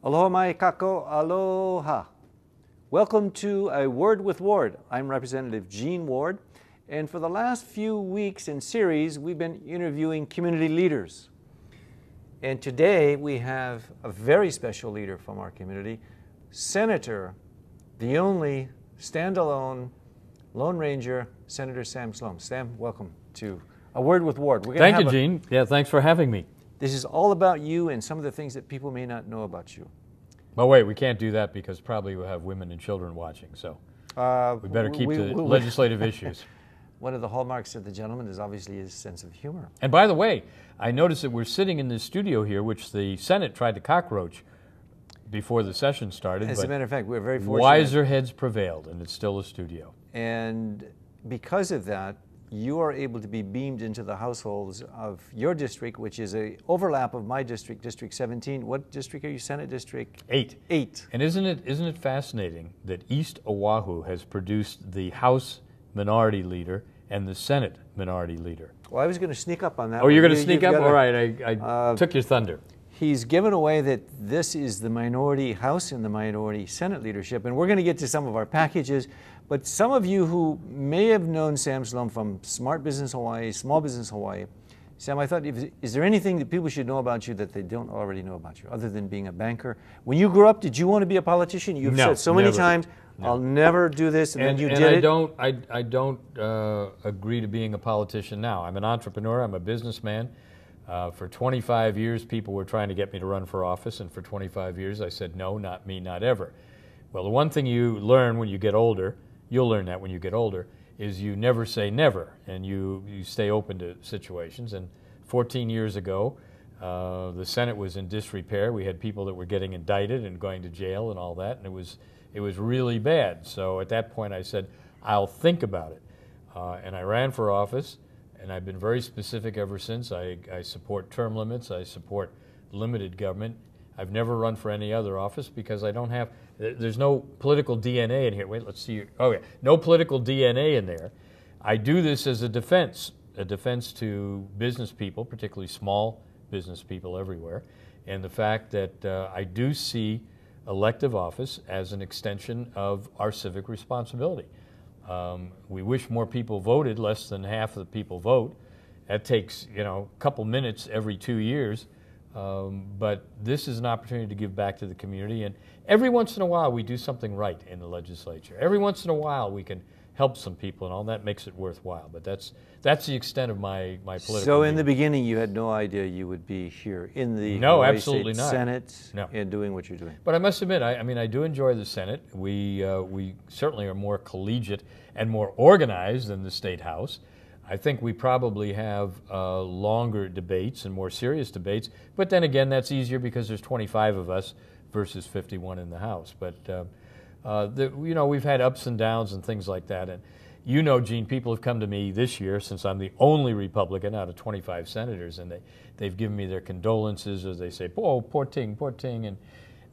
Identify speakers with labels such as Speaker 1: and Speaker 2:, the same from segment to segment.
Speaker 1: Aloha mai kako, aloha. Welcome to A Word with Ward. I'm Representative Gene Ward, and for the last few weeks in series, we've been interviewing community leaders. And today we have a very special leader from our community, Senator, the only standalone Lone Ranger, Senator Sam Slom. Sam, welcome to A Word with Ward.
Speaker 2: Thank you, Gene. Yeah, thanks for having me.
Speaker 1: This is all about you and some of the things that people may not know about you.
Speaker 2: But wait, we can't do that because probably we'll have women and children watching, so we better keep the legislative issues.
Speaker 1: One of the hallmarks of the gentleman is obviously his sense of humor.
Speaker 2: And by the way, I noticed that we're sitting in this studio here, which the Senate tried to cockroach before the session started.
Speaker 1: As a matter of fact, we're very fortunate.
Speaker 2: Wiser heads prevailed, and it's still a studio.
Speaker 1: And because of that, you are able to be beamed into the households of your district, which is an overlap of my district, District 17. What district are you, Senate District?
Speaker 2: 8.
Speaker 1: 8.
Speaker 2: And isn't it fascinating that East Oahu has produced the House Minority Leader and the Senate Minority Leader?
Speaker 1: Well, I was going to sneak up on that.
Speaker 2: Oh, you're going to sneak up? All right, I took your thunder.
Speaker 1: He's given away that this is the minority House and the minority Senate leadership, and we're going to get to some of our packages. But some of you who may have known Sam Slom from Smart Business Hawaii, Small Business Hawaii, Sam, I thought, is there anything that people should know about you that they don't already know about you, other than being a banker? When you grew up, did you want to be a politician? You've said so many times, I'll never do this, and then you did it.
Speaker 2: I don't agree to being a politician now. I'm an entrepreneur. I'm a businessman. For 25 years, people were trying to get me to run for office, and for 25 years, I said, no, not me, not ever. Well, the one thing you learn when you get older, you'll learn that when you get older, is you never say never, and you stay open to situations. And 14 years ago, the Senate was in disrepair. We had people that were getting indicted and going to jail and all that, and it was really bad. So at that point, I said, I'll think about it. And I ran for office, and I've been very specific ever since. I support term limits. I support limited government. I've never run for any other office because I don't have, there's no political DNA in here. Wait, let's see. Oh, yeah, no political DNA in there. I do this as a defense to business people, particularly small business people everywhere, and the fact that I do see elective office as an extension of our civic responsibility. We wish more people voted. Less than half of the people vote. That takes, a couple minutes every 2 years. But this is an opportunity to give back to the community, and every once in a while we do something right in the legislature. Every once in a while we can help some people, and all that makes it worthwhile. But that's the extent of my political.
Speaker 1: So in the beginning, you had no idea you would be here in the
Speaker 2: absolutely not.
Speaker 1: Senate and doing what you're doing.
Speaker 2: But I must admit, I do enjoy the Senate. We certainly are more collegiate and more organized than the State House. I think we probably have longer debates and more serious debates, but then again, that's easier because there's 25 of us versus 51 in the House. But we've had ups and downs and things like that. And Gene, people have come to me this year, since I'm the only Republican out of 25 senators, and they've given me their condolences, or they say, "Oh, poor ting," and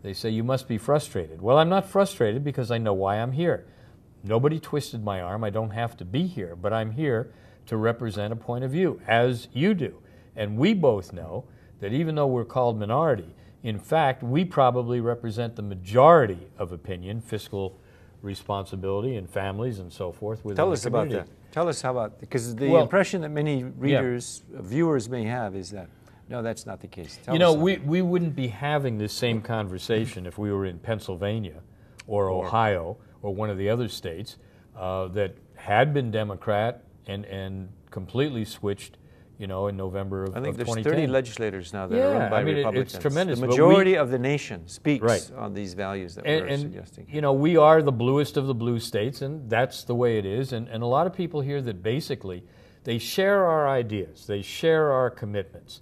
Speaker 2: they say, "You must be frustrated." Well, I'm not frustrated because I know why I'm here. Nobody twisted my arm. I don't have to be here, but I'm here to represent a point of view, as you do. And we both know that even though we're called minority, in fact, we probably represent the majority of opinion, fiscal responsibility, and families and so forth within
Speaker 1: Tell us
Speaker 2: the community.
Speaker 1: about that. Tell us how about, because the impression that many readers, viewers may have is that, no, that's not the case. Tell us
Speaker 2: we wouldn't be having this same conversation if we were in Pennsylvania or Ohio or one of the other states that had been Democrat and completely switched, in November of 2010.
Speaker 1: I think there's 30 legislators now that are run by Republicans.
Speaker 2: It's tremendous.
Speaker 1: The majority of the nation speaks on these values that we're suggesting.
Speaker 2: We are the bluest of the blue states, and that's the way it is. And a lot of people here that basically, they share our ideas, they share our commitments,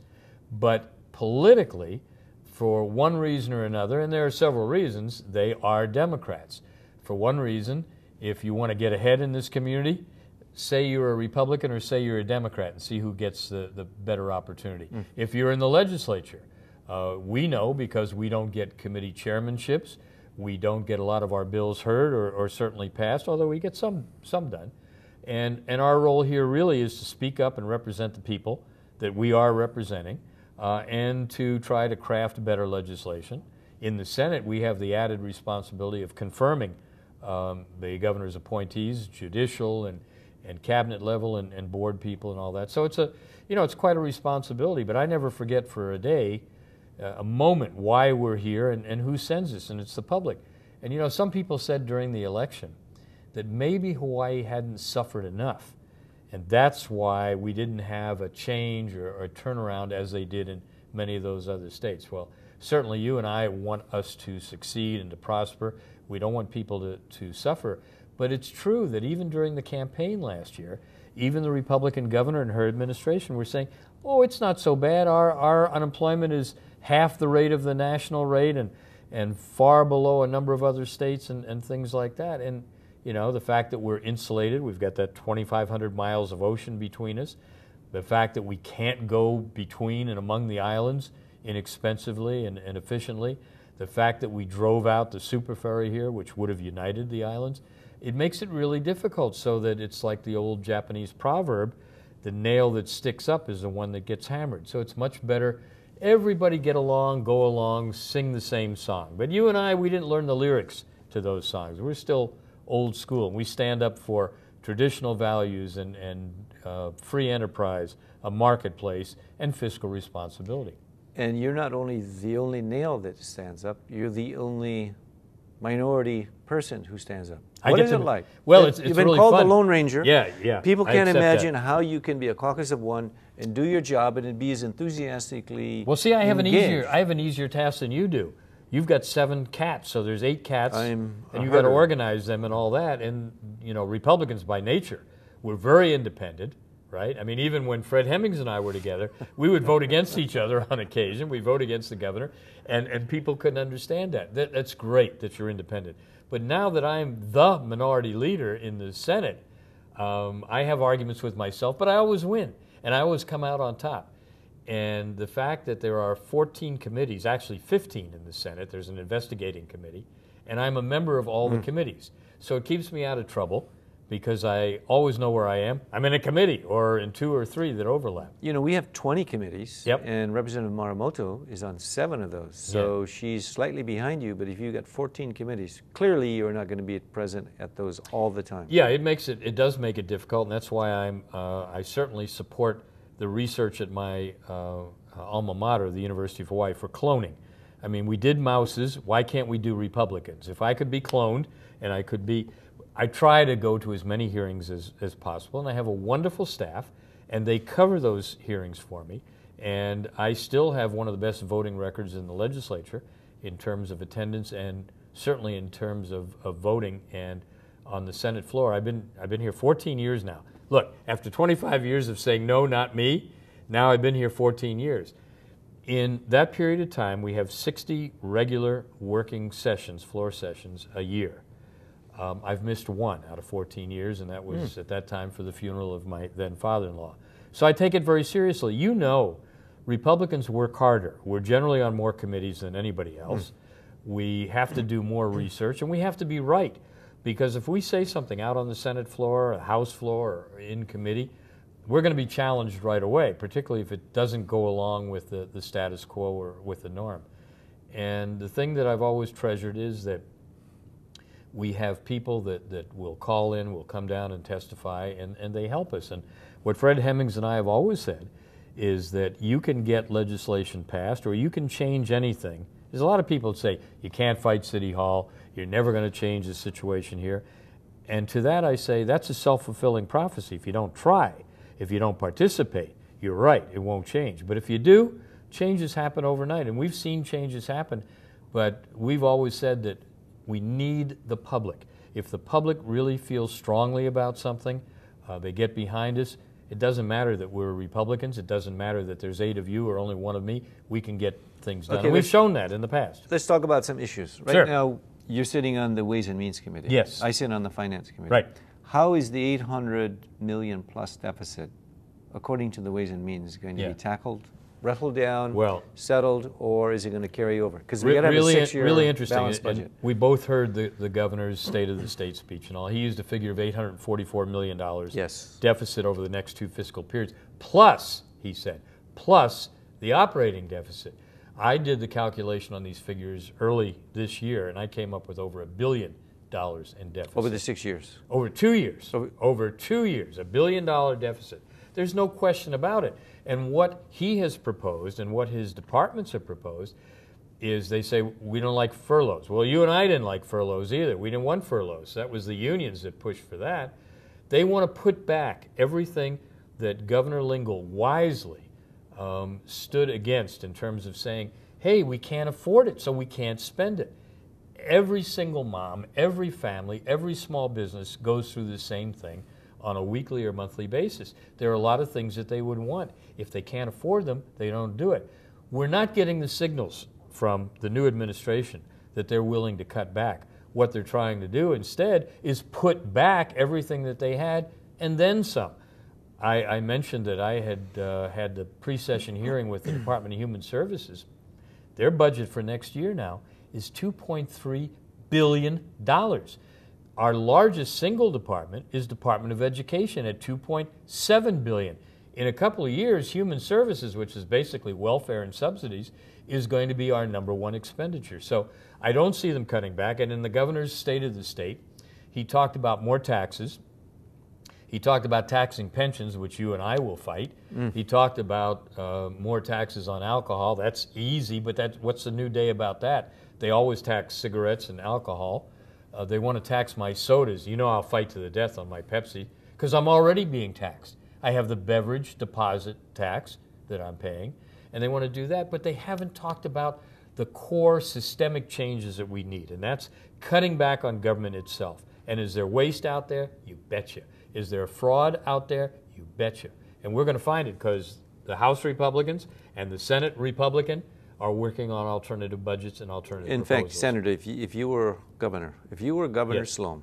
Speaker 2: but politically, for one reason or another, and there are several reasons, they are Democrats. For one reason, if you want to get ahead in this community, say you're a Republican or say you're a Democrat and see who gets the better opportunity. If you're in the legislature, we know because we don't get committee chairmanships, we don't get a lot of our bills heard or certainly passed, although we get some done. And our role here really is to speak up and represent the people that we are representing and to try to craft better legislation In the Senate, we have the added responsibility of confirming the governor's appointees, judicial and cabinet level and board people and all that. So it's it's quite a responsibility, but I never forget for a day, a moment, why we're here and who sends us, and it's the public. And some people said during the election that maybe Hawaii hadn't suffered enough, and that's why we didn't have a change or a turnaround as they did in many of those other states. Well, certainly you and I want us to succeed and to prosper. We don't want people to suffer. But it's true that even during the campaign last year, even the Republican governor and her administration were saying, oh, it's not so bad. Our unemployment is half the rate of the national rate and far below a number of other states and things like that. And the fact that we're insulated, we've got that 2,500 miles of ocean between us, the fact that we can't go between and among the islands inexpensively and efficiently, the fact that we drove out the super ferry here, which would have united the islands, it makes it really difficult, so that it's like the old Japanese proverb, the nail that sticks up is the one that gets hammered. So it's much better, everybody get along, go along, sing the same song. But you and I, we didn't learn the lyrics to those songs. We're still old school. We stand up for traditional values and free enterprise, a marketplace, and fiscal responsibility.
Speaker 1: And you're not only the only nail that stands up, you're the only minority person who stands up. What is it like?
Speaker 2: Well, it's
Speaker 1: You've been
Speaker 2: really
Speaker 1: called
Speaker 2: fun.
Speaker 1: the Lone Ranger.
Speaker 2: Yeah.
Speaker 1: People can't imagine
Speaker 2: that.
Speaker 1: how you can be a caucus of one and do your job and be as enthusiastically
Speaker 2: Well, see, I have
Speaker 1: engaged.
Speaker 2: an easier task than you do. You've got 7 cats, so there's 8 cats, and you've got to
Speaker 1: herder.
Speaker 2: organize them and all that. And Republicans by nature, we're very independent, right? I mean, even when Fred Hemmings and I were together, we would vote against each other on occasion. We vote against the governor, and people couldn't understand that. That's great that you're independent. But now that I'm the minority leader in the Senate, I have arguments with myself, but I always win, and I always come out on top. And the fact that there are 14 committees, actually 15 in the Senate, there's an investigating committee, and I'm a member of all the committees. So it keeps me out of trouble because I always know where I am. I'm in a committee or in 2 or 3 that overlap.
Speaker 1: We have 20 committees,
Speaker 2: Yep.
Speaker 1: and Representative Maramoto is on 7 of those. So she's slightly behind you, but if you've got 14 committees, clearly you're not going to be present at those all the time.
Speaker 2: Yeah, it does make it difficult, and that's why I certainly support the research at my alma mater, the University of Hawaii, for cloning. I mean, we did mouses. Why can't we do Republicans? If I could be cloned and I try to go to as many hearings as possible, and I have a wonderful staff, and they cover those hearings for me. And I still have one of the best voting records in the legislature in terms of attendance and certainly in terms of voting and on the Senate floor. I've been here 14 years now. Look, after 25 years of saying no, not me, now I've been here 14 years. In that period of time, we have 60 regular working sessions, floor sessions, a year. I've missed 1 out of 14 years, and that was at that time for the funeral of my then father-in-law. So I take it very seriously. Republicans work harder. We're generally on more committees than anybody else. We have to do more research, and we have to be right. Because if we say something out on the Senate floor, or House floor, or in committee, we're going to be challenged right away, particularly if it doesn't go along with the status quo or with the norm. And the thing that I've always treasured is that we have people that will call in, will come down and testify, and they help us. And what Fred Hemmings and I have always said is that you can get legislation passed or you can change anything. There's a lot of people that say, you can't fight City Hall, you're never going to change the situation here. And to that I say, that's a self-fulfilling prophecy. If you don't try, if you don't participate, you're right, it won't change. But if you do, changes happen overnight. And we've seen changes happen, but we've always said that we need the public. If the public really feels strongly about something, they get behind us. It doesn't matter that we're Republicans. It doesn't matter that there's 8 of you or only 1 of me. We can get things done.
Speaker 1: Okay,
Speaker 2: and we've shown that in the past.
Speaker 1: Let's talk about some issues. Right
Speaker 2: Sure.
Speaker 1: now, you're sitting on the Ways and Means Committee.
Speaker 2: Yes.
Speaker 1: I sit on the Finance Committee.
Speaker 2: Right.
Speaker 1: How is the 800 million plus deficit, according to the Ways and Means, going to be tackled, wrestled down, settled, or is it going to carry over? Because we got to have a 6-year
Speaker 2: really interesting.
Speaker 1: balanced budget.
Speaker 2: And we both heard the governor's State of the State speech and all. He used a figure of $844 million deficit over the next 2 fiscal periods. Plus, he said, plus the operating deficit. I did the calculation on these figures early this year, and I came up with over $1 billion in deficit.
Speaker 1: Over the 6 years?
Speaker 2: Over 2 years. Over 2 years, $1 billion deficit. There's no question about it. And what he has proposed and what his departments have proposed is they say, we don't like furloughs. Well, you and I didn't like furloughs either. We didn't want furloughs. That was the unions that pushed for that. They want to put back everything that Governor Lingle wisely stood against in terms of saying, hey, we can't afford it, so we can't spend it. Every single mom, every family, every small business goes through the same thing on a weekly or monthly basis. There are a lot of things that they would want. If they can't afford them, they don't do it. We're not getting the signals from the new administration that they're willing to cut back. What they're trying to do instead is put back everything that they had and then some. I mentioned that I had had the pre-session hearing with the Department of Human Services. Their budget for next year now is $2.3 billion. Our largest single department is Department of Education at $2.7 billion. In a couple of years, Human Services, which is basically welfare and subsidies, is going to be our #1 expenditure. So I don't see them cutting back. And in the governor's State of the State, he talked about more taxes. He talked about taxing pensions, which you and I will fight. He talked about more taxes on alcohol. That's easy, but what's the new day about that? They always tax cigarettes and alcohol. They want to tax my sodas. You know I'll fight to the death on my Pepsi because I'm already being taxed. I have the beverage deposit tax that I'm paying, and they want to do that, but they haven't talked about the core systemic changes that we need, and that's cutting back on government itself. And is there waste out there? You betcha. Is there fraud out there? You betcha. And we're going to find it because the House Republicans and the Senate Republican are working on alternative budgets and alternative proposals.
Speaker 1: In fact, Senator, if you were governor,
Speaker 2: Yes.
Speaker 1: Slom,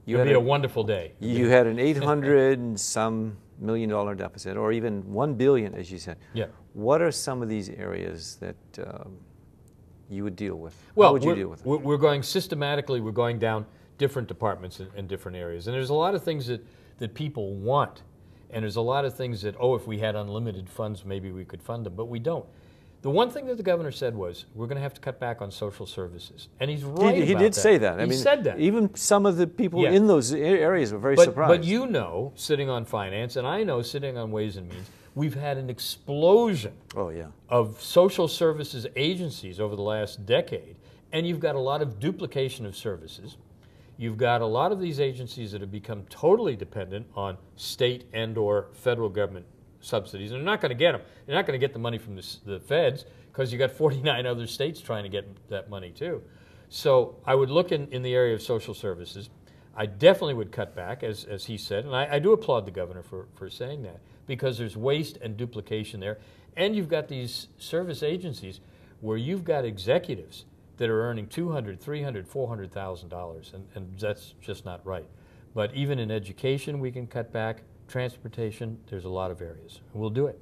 Speaker 2: it would be a wonderful day.
Speaker 1: You had an 800 and some $1 million deficit, or even $1 billion, as you said.
Speaker 2: Yeah.
Speaker 1: What are some of these areas that you would deal with?
Speaker 2: Well,
Speaker 1: how would you deal with it?
Speaker 2: We're going systematically, we're going down different departments in different areas. And there's a lot of things that people want. And there's a lot of things that, if we had unlimited funds, maybe we could fund them, but we don't. The one thing that the governor said was, we're going to have to cut back on social services. And he's right
Speaker 1: He
Speaker 2: about
Speaker 1: did
Speaker 2: that.
Speaker 1: say that.
Speaker 2: He said that.
Speaker 1: Even some of the people in those areas were very surprised.
Speaker 2: But you know, sitting on finance, and I know sitting on Ways and Means, we've had an explosion of social services agencies over the last decade. And you've got a lot of duplication of services. You've got a lot of these agencies that have become totally dependent on state and or federal government subsidies, and they're not going to get them. They're not going to get the money from the feds because you got 49 other states trying to get that money too. So I would look in the area of social services. I definitely would cut back, as he said, and I do applaud the governor for saying that, because there's waste and duplication there, and you've got these service agencies where you've got executives that are earning $200,000, $300,000, $400,000, and that's just not right. But even in education, we can cut back. Transportation, there's a lot of areas. We'll do it.